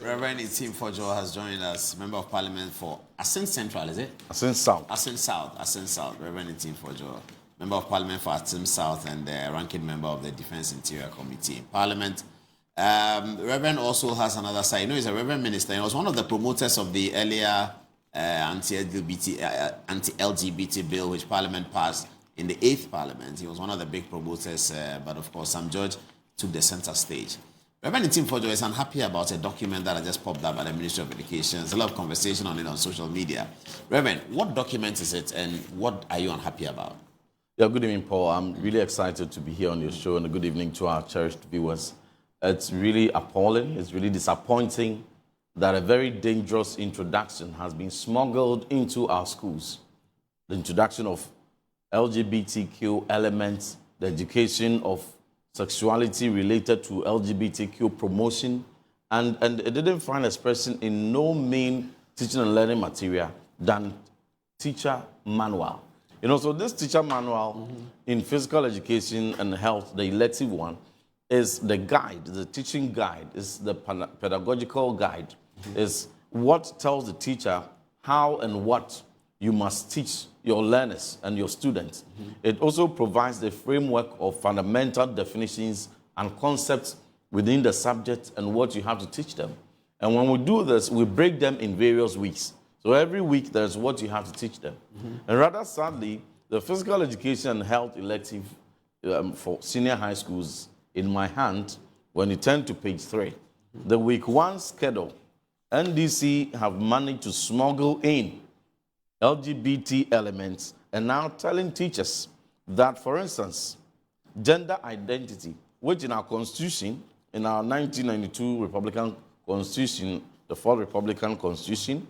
Reverend Ntim Fordjour has joined us, Member of Parliament for Ascent Central, is it? Ascent South. Ascent South, Ascent South. Reverend Ntim Fordjour, Member of Parliament for Ascent South and the ranking member of the Defence Interior Committee in Parliament. Reverend also has another side. You know, he's a Reverend Minister. He was one of the promoters of the earlier anti-LGBT bill, which Parliament passed in the 8th Parliament. He was one of the big promoters, but of course, Sam George took the center stage. Reverend Ntim Fordjour is unhappy about a document that has just popped up by the Ministry of Education. There's a lot of conversation on it on social media. Reverend, what document is it and what are you unhappy about? Yeah, good evening, Paul. I'm really excited to be here on your show, and a good evening to our cherished viewers. It's really appalling, it's really disappointing that a very dangerous introduction has been smuggled into our schools. The introduction of LGBTQ elements, the education of sexuality related to LGBTQ promotion, and it didn't find expression in no main teaching and learning material than teacher manual. You know, so this teacher manual in physical education and health, the elective one, is the guide, the teaching guide, is the pedagogical guide, is what tells the teacher how and what you must teach your learners and your students. It also provides the framework of fundamental definitions and concepts within the subject and what you have to teach them. And when we do this, we break them in various weeks. So every week, there's what you have to teach them. And rather sadly, the physical education and health elective for senior high schools in my hand, when you turn to page 3, the week 1 schedule, NDC have managed to smuggle in LGBT elements and now telling teachers that, for instance, gender identity, which in our Constitution, in our 1992 Republican Constitution, the 4th Republican Constitution,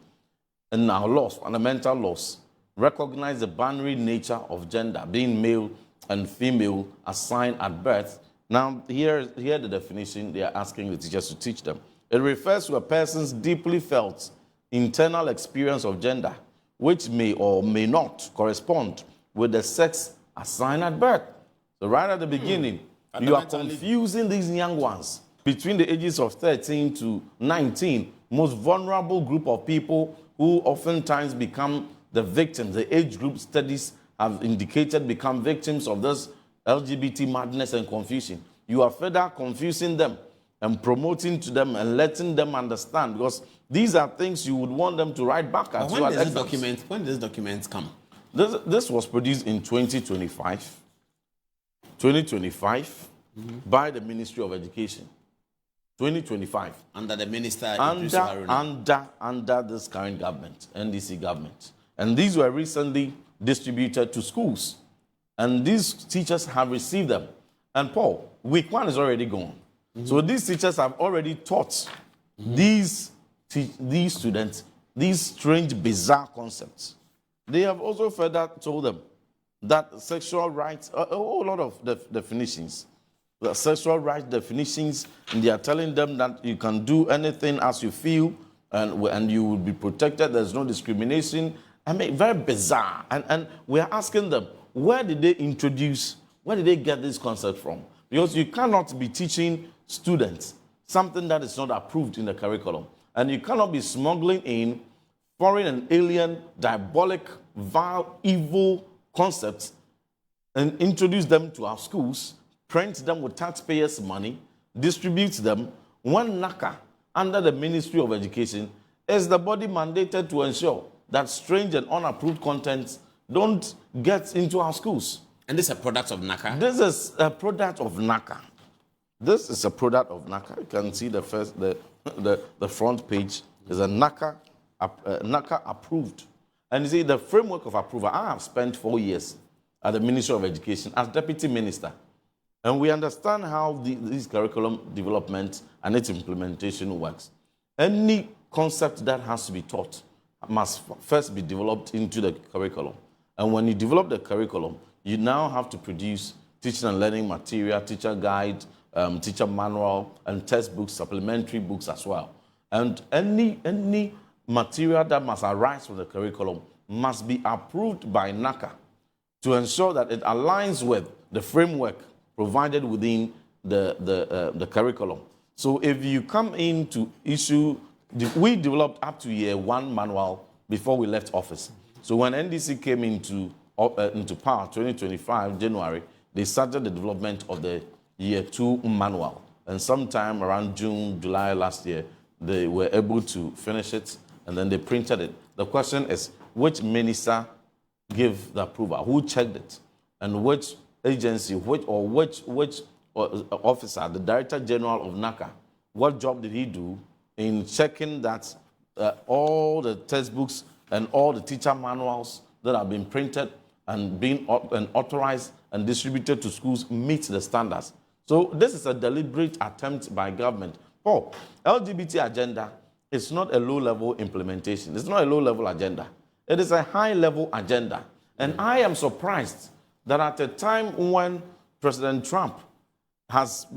and our laws, fundamental laws, recognize the binary nature of gender, being male and female assigned at birth. Now, here the definition they are asking the teachers to teach them. It refers to a person's deeply felt internal experience of gender, which may or may not correspond with the sex assigned at birth. So right at the beginning, you are confusing these young ones between the ages of 13 to 19, most vulnerable group of people who oftentimes become the victims. The age group studies have indicated become victims of this LGBT madness and confusion. You are further confusing them and promoting to them and letting them understand, because these are things you would want them to write back at you. When did this document come? This was produced in 2025 by the Ministry of Education. 2025. Under the minister, under this current government, NDC government. And these were recently distributed to schools. And these teachers have received them. And Paul, week 1 is already gone. So these teachers have already taught these students these strange, bizarre concepts. They have also further told them that sexual rights, a whole lot of definitions, the sexual rights definitions, and they are telling them that you can do anything as you feel, and you will be protected. There's no discrimination. I mean, very bizarre. And we are asking them, where did they get this concept from? Because you cannot be teaching students something that is not approved in the curriculum. And you cannot be smuggling in foreign and alien, diabolic, vile, evil concepts and introduce them to our schools, print them with taxpayers' money, distribute them, when NACA, under the Ministry of Education, is the body mandated to ensure that strange and unapproved contents don't get into our schools. And this is a product of NACA? This is a product of NACA. This is a product of NACA. You can see the front page is a NACA approved. And you see, the framework of approval, I have spent 4 years at the Ministry of Education as Deputy Minister. And we understand how this curriculum development and its implementation works. Any concept that has to be taught must first be developed into the curriculum. And when you develop the curriculum, you now have to produce teaching and learning material, teacher guide, teacher manual, and textbooks, supplementary books as well. And any material that must arise from the curriculum must be approved by NACA to ensure that it aligns with the framework provided within the curriculum. So if you come in to issue, we developed up to year 1 manual before we left office. So when NDC came into power, 2025, January, they started the development of the year 2 manual. And sometime around June, July last year, they were able to finish it, and then they printed it. The question is, which minister gave the approval? Who checked it? And which agency, which officer, the Director General of NACA, what job did he do in checking that all the textbooks and all the teacher manuals that have been printed and being authorized and distributed to schools meet the standards? So this is a deliberate attempt by government. Paul, LGBT agenda is not a low-level implementation. It's not a low-level agenda. It is a high-level agenda. And I am surprised that at a time when President Trump has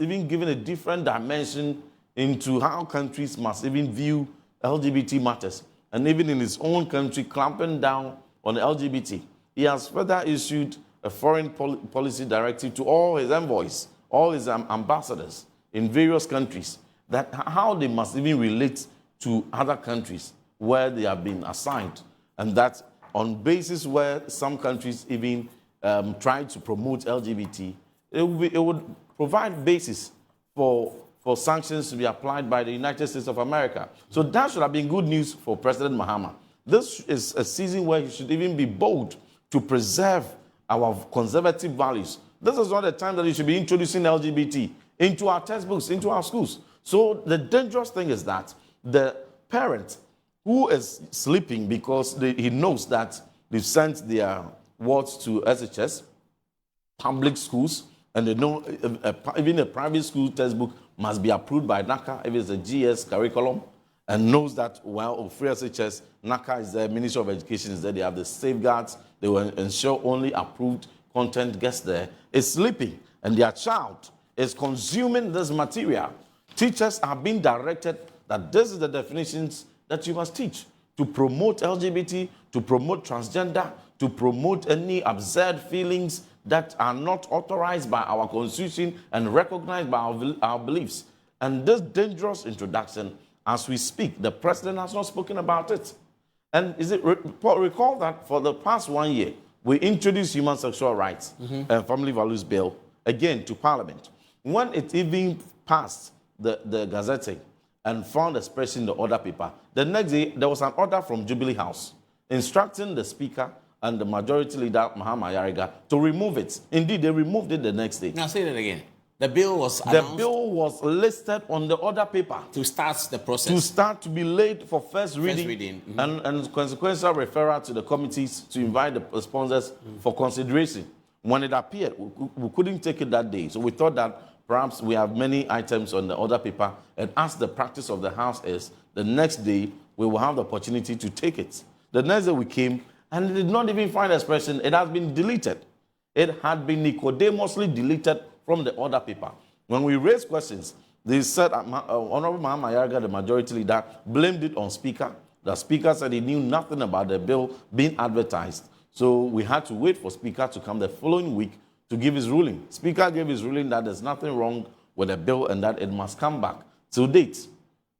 even given a different dimension into how countries must even view LGBT matters, and even in his own country clamping down on the LGBT, he has further issued a foreign policy directive to all his envoys, all his ambassadors in various countries, that how they must even relate to other countries where they have been assigned, and that on basis where some countries even try to promote LGBT, it would provide basis for sanctions to be applied by the United States of America. So that should have been good news for President Mahama. This is a season where he should even be bold to preserve our conservative values. This is not a time that he should be introducing LGBT into our textbooks, into our schools. So the dangerous thing is that the parent who is sleeping because he knows that they've sent their wards to SHS, public schools, and they know even a private school textbook must be approved by NACA if it's a GS curriculum, and knows that, well, free SHS, NACA is there, Ministry of Education is there, they have the safeguards, they will ensure only approved content gets there, is sleeping, and their child is consuming this material. Teachers are being directed that this is the definitions that you must teach to promote LGBT, to promote transgender, to promote any absurd feelings that are not authorized by our constitution and recognized by our beliefs. And this dangerous introduction, as we speak, the president has not spoken about it. And recall that for the past 1 year, we introduced human sexual rights and family values bill again to Parliament. When it even passed the gazetting and found expression in the order paper, the next day there was an order from Jubilee House instructing the Speaker and the Majority Leader, Mahama Yariga, to remove it. Indeed, they removed it the next day. Now say that again. The bill was announced. The bill was listed on the order paper. To start the process. To start to be laid for first reading. And consequential referral to the committees to invite the sponsors for consideration. When it appeared, we couldn't take it that day. So we thought that perhaps we have many items on the order paper, and as the practice of the House is, the next day we will have the opportunity to take it. The next day we came, and it did not even find expression. It has been deleted. It had been Nicodemously deleted from the order paper. When we raised questions, they said, Honorable Mahama Yariga, the Majority Leader, blamed it on Speaker. The Speaker said he knew nothing about the bill being advertised. So we had to wait for Speaker to come the following week to give his ruling. Speaker gave his ruling that there's nothing wrong with the bill and that it must come back. To date,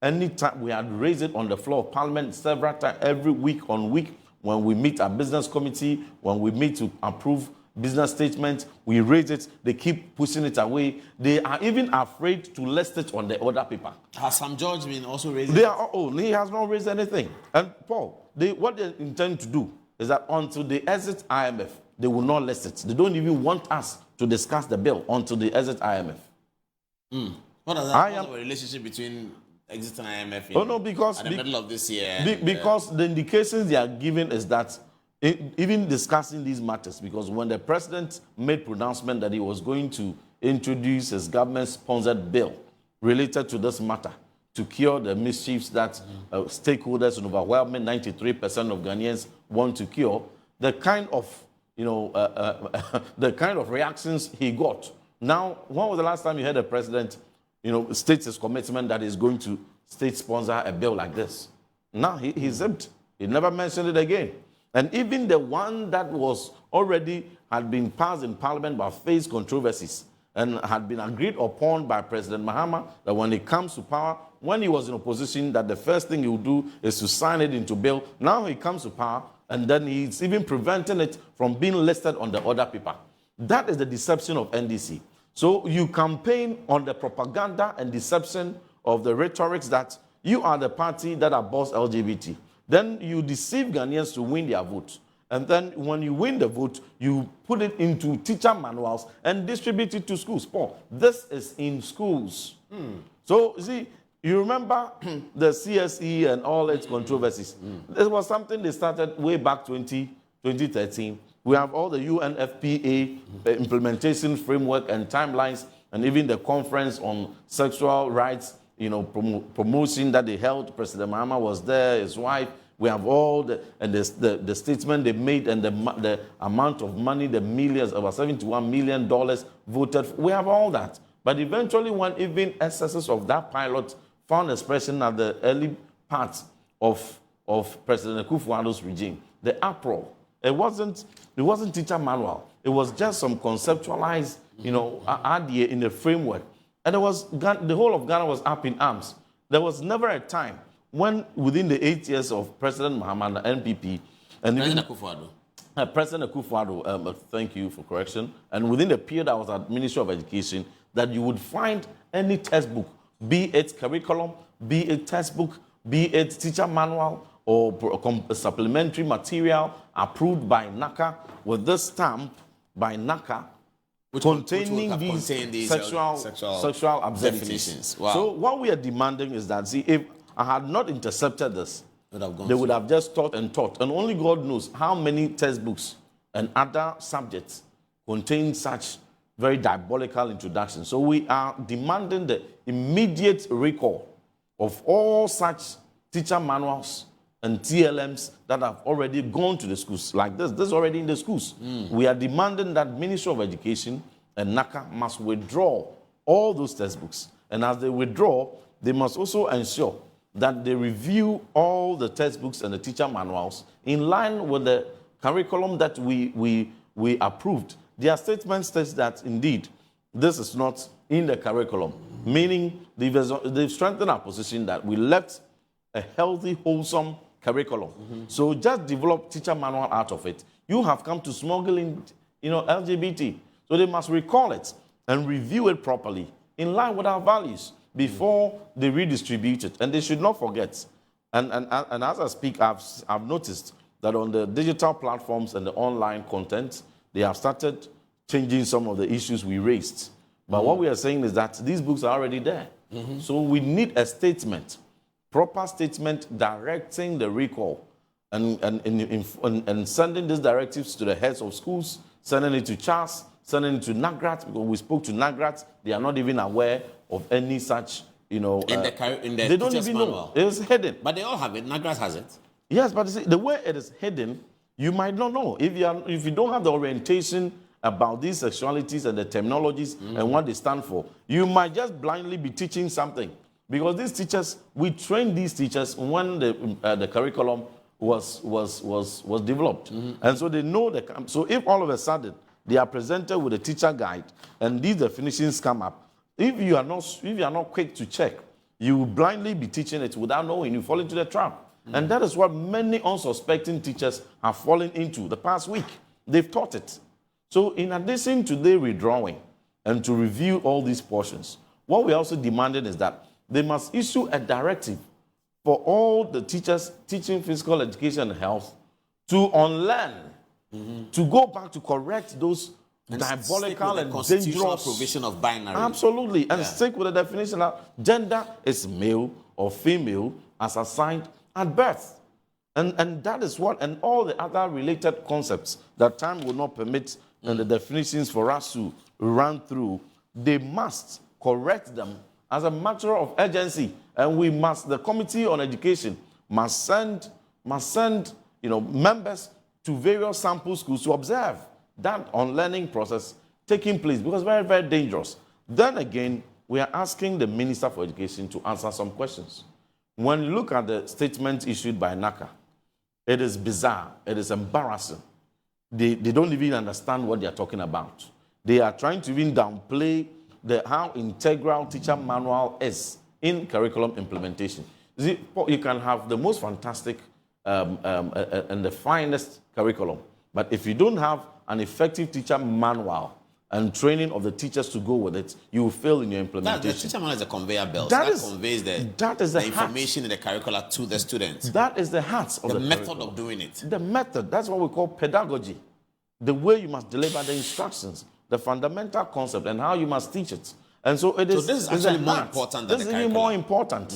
anytime we had raised it on the floor of Parliament several times, every week on week, when we meet our business committee, when we meet to approve business statements, we raise it, they keep pushing it away. They are even afraid to list it on the order paper. Has Sam George been also raising it? He has not raised anything. And Paul, what they intend to do is that until they exit IMF, they will not list it. They don't even want us to discuss the bill until they exit IMF. What is that relationship between exiting IMF at the middle of this year? Because the indications they are giving is that even discussing these matters, because when the president made pronouncement that he was going to introduce his government-sponsored bill related to this matter to cure the mischiefs that stakeholders, an overwhelming 93% of Ghanaians want to cure, the kind of the kind of reactions he got. Now, when was the last time you heard the president, state his commitment that he's going to state-sponsor a bill like this? Now, he zipped. He never mentioned it again. And even the one that was already had been passed in Parliament but faced controversies, and had been agreed upon by President Mahama that when he comes to power, when he was in opposition, that the first thing he would do is to sign it into bill. Now he comes to power, and then he's even preventing it from being listed on the order paper. That is the deception of NDC. So you campaign on the propaganda and deception of the rhetorics that you are the party that opposes LGBT. Then you deceive Ghanaians to win their vote. And then when you win the vote, you put it into teacher manuals and distribute it to schools. Paul, this is in schools. So, see, you remember the CSE and all its controversies. This was something they started way back 2013. We have all the UNFPA implementation framework and timelines, and even the conference on sexual rights, promotion that they held. President Mahama was there, his wife. We have all the statement they made and the amount of money, the millions, about $71 million voted for. We have all that. But eventually, when even excesses of that pilot found expression at the early part of President Akufo-Addo's regime, the uproar, it wasn't teacher manual. It was just some conceptualized, idea in the framework. And the whole of Ghana was up in arms. There was never a time when, within the 8 years of President Mahama and the NPP, and President Akufo-Addo. President Akufo-Addo, thank you for correction, and within the period I was at Ministry of Education, that you would find any textbook, be it curriculum, be it textbook, be it teacher manual, or supplementary material approved by NACA, with this stamp by NACA, containing these sexual observances. Wow. So what we are demanding is that, see, if I had not intercepted this, they would have just taught. And only God knows how many textbooks and other subjects contain such very diabolical introductions. So we are demanding the immediate recall of all such teacher manuals and TLMs that have already gone to the schools. Like this is already in the schools. We are demanding that Ministry of Education and NACA must withdraw all those textbooks. And as they withdraw, they must also ensure that they review all the textbooks and the teacher manuals in line with the curriculum that we approved. Their statement states that, indeed, this is not in the curriculum, meaning they've strengthened our position that we left a healthy, wholesome curriculum. So just develop teacher manual out of it. You have come to smuggle in, LGBT. So they must recall it and review it properly in line with our values before they redistribute it. And they should not forget. And as I speak, I've noticed that on the digital platforms and the online content, they have started changing some of the issues we raised. But what we are saying is that these books are already there. So we need a statement, proper statement directing the recall and sending these directives to the heads of schools, sending it to CHAS, sending it to NAGRAT, because we spoke to NAGRAT. They are not even aware of any such, in the they don't even know. It's hidden. But they all have it. NAGRAT has it. Yes, but you see, the way it is hidden, you might not know. If you don't have the orientation about these sexualities and the terminologies and what they stand for, you might just blindly be teaching something. Because these teachers, we trained these teachers when the curriculum was developed. And so they know so if all of a sudden they are presented with a teacher guide and these definitions come up, if you are not quick to check, you will blindly be teaching it without knowing. You fall into the trap. And that is what many unsuspecting teachers have fallen into the past week. They've taught it. So in addition to their withdrawing and to review all these portions, what we also demanded is that they must issue a directive for all the teachers teaching physical education and health to unlearn, to go back to correct those diabolical and dangerous provision of binary. Absolutely. And stick with the definition that gender is male or female as assigned at birth. And that is what, and all the other related concepts that time will not permit and the definitions for us to run through, they must correct them as a matter of urgency. And the Committee on Education must send members to various sample schools to observe that unlearning process taking place, because it's very, very dangerous. Then again, we are asking the Minister for Education to answer some questions. When you look at the statement issued by NACA, it is bizarre, it is embarrassing. They don't even understand what they are talking about. They are trying to even downplay how integral teacher manual is in curriculum implementation. You see, you can have the most fantastic and the finest curriculum, but if you don't have an effective teacher manual and training of the teachers to go with it, you will fail in your implementation. The teacher manual is a conveyor belt that conveys the information in the curricula to the students. That is the heart of the method curriculum. of doing it. The method, that's what we call pedagogy. The way you must deliver the instructions, the fundamental concept, and how you must teach it. And so it is. So this is actually more important than the curriculum. This is even more important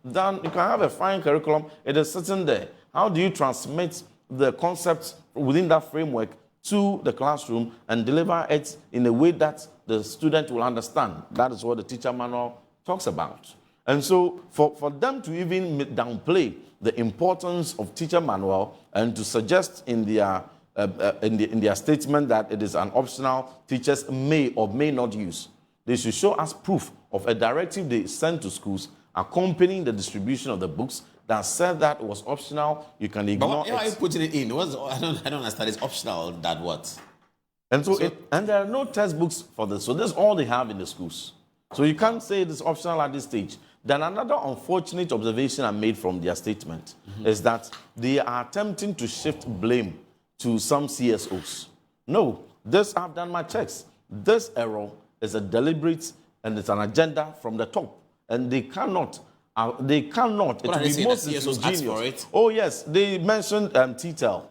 than you can have a fine curriculum. It is sitting there. How do you transmit the concepts within that framework to the classroom and deliver it in a way that the student will understand? That is what the teacher manual talks about. And so for them to even downplay the importance of teacher manual and to suggest in their statement that it is an optional teachers may or may not use, they should show us proof of a directive they sent to schools accompanying the distribution of the books that said that it was optional. You can ignore it. But why are you putting it in? I don't understand. It's optional. That what? And and there are no textbooks for this. So this is all they have in the schools. So you can't say it is optional at this stage. Then another unfortunate observation I made from their statement is that they are attempting to shift blame to some CSOs. No, I've done my checks. This error is a deliberate and it's an agenda from the top. And they cannot. It will be most disingenuous. Oh yes, they mentioned TTEL,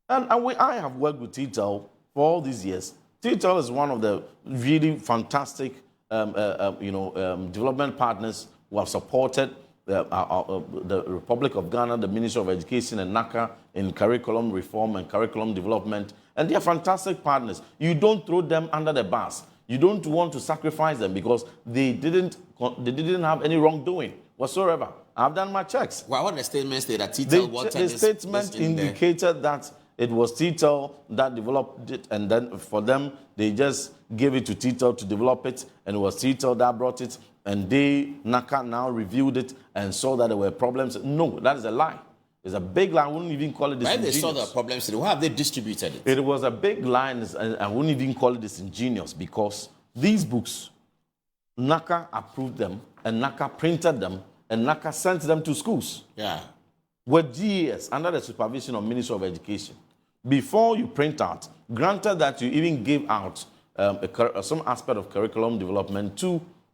and I have worked with TTEL for all these years. TTEL is one of the really fantastic, development partners who have supported the Republic of Ghana, the Ministry of Education, and NACA in curriculum reform and curriculum development, and they are fantastic partners. You don't throw them under the bus. You don't want to sacrifice them because they didn't have any wrongdoing whatsoever. I've done my checks. Why would the statement say that TTEL the statement indicated that it was TTEL that developed it, and then for them, they just gave it to TTEL to develop it, and it was TTEL that brought it, and NACA now reviewed it and saw that there were problems. No, that is a lie. It's a big lie. I wouldn't even call it disingenuous. Why they saw the problems? Why have they distributed it? It was a big lie, and I wouldn't even call it disingenuous because these books, NACA approved them, and NACA printed them, and NACA sent them to schools. Yeah. With GAS, under the supervision of Ministry of Education. Before you print out, granted that you even give out some aspect of curriculum development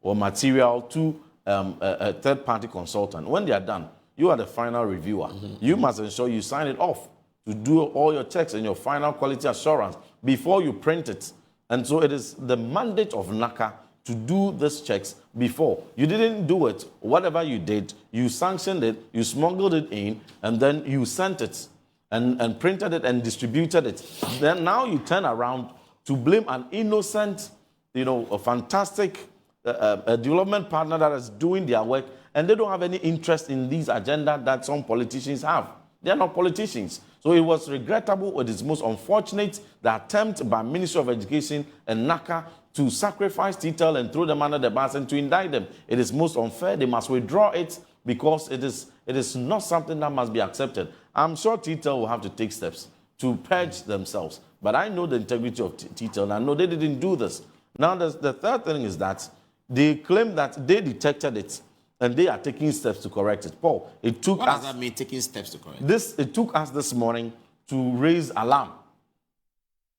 or material to a third-party consultant. When they are done, you are the final reviewer. You must ensure you sign it off to do all your checks and your final quality assurance before you print it. And so it is the mandate of NACA to do these checks before. You didn't do it. Whatever you did, you sanctioned it, you smuggled it in, and then you sent it and printed it and distributed it. Then now you turn around to blame an innocent, a fantastic a development partner that is doing their work, and they don't have any interest in these agenda that some politicians have. They are not politicians. So it was regrettable. It is most unfortunate the attempt by Ministry of Education and NACA to sacrifice TTEL and throw them under the bus and to indict them. It is most unfair. They must withdraw it because it is not something that must be accepted. I'm sure TTEL will have to take steps to purge themselves. But I know the integrity of TTEL, and I know they didn't do this. Now, the third thing is that they claim that they detected it and they are taking steps to correct it. Paul, it took us... What does that mean, taking steps to correct it? It took us this morning to raise alarm.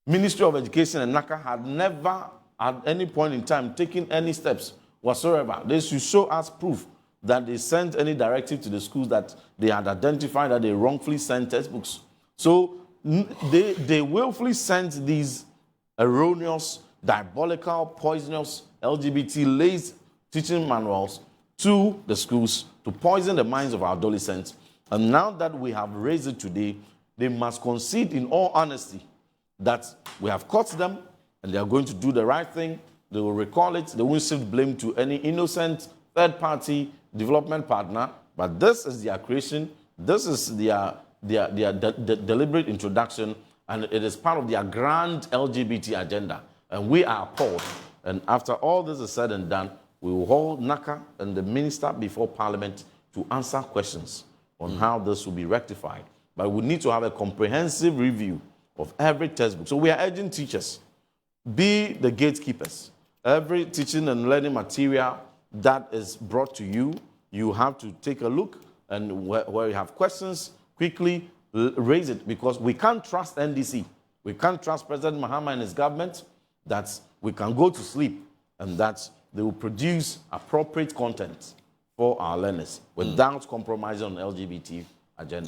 Ministry of Education and NACA had never, at any point in time, taken any steps whatsoever. They should show us proof that they sent any directive to the schools that they had identified that they wrongfully sent textbooks. So they willfully sent these erroneous, diabolical, poisonous, LGBT-laced teaching manuals to the schools to poison the minds of our adolescents. And now that we have raised it today, they must concede in all honesty that we have caught them and they are going to do the right thing. They will recall it. They won't shift blame to any innocent third-party development partner. But this is their creation. This is their deliberate introduction, and it is part of their grand LGBT agenda. And we are appalled. And after all this is said and done, we will hold NACA and the minister before Parliament to answer questions on how this will be rectified. But we need to have a comprehensive review of every textbook. So we are urging teachers be the gatekeepers. Every teaching and learning material that is brought to you, you have to take a look, and where you have questions, quickly raise it, because we can't trust NDC. We can't trust President Mahama and his government that we can go to sleep and that they will produce appropriate content for our learners without compromising on the LGBT agenda.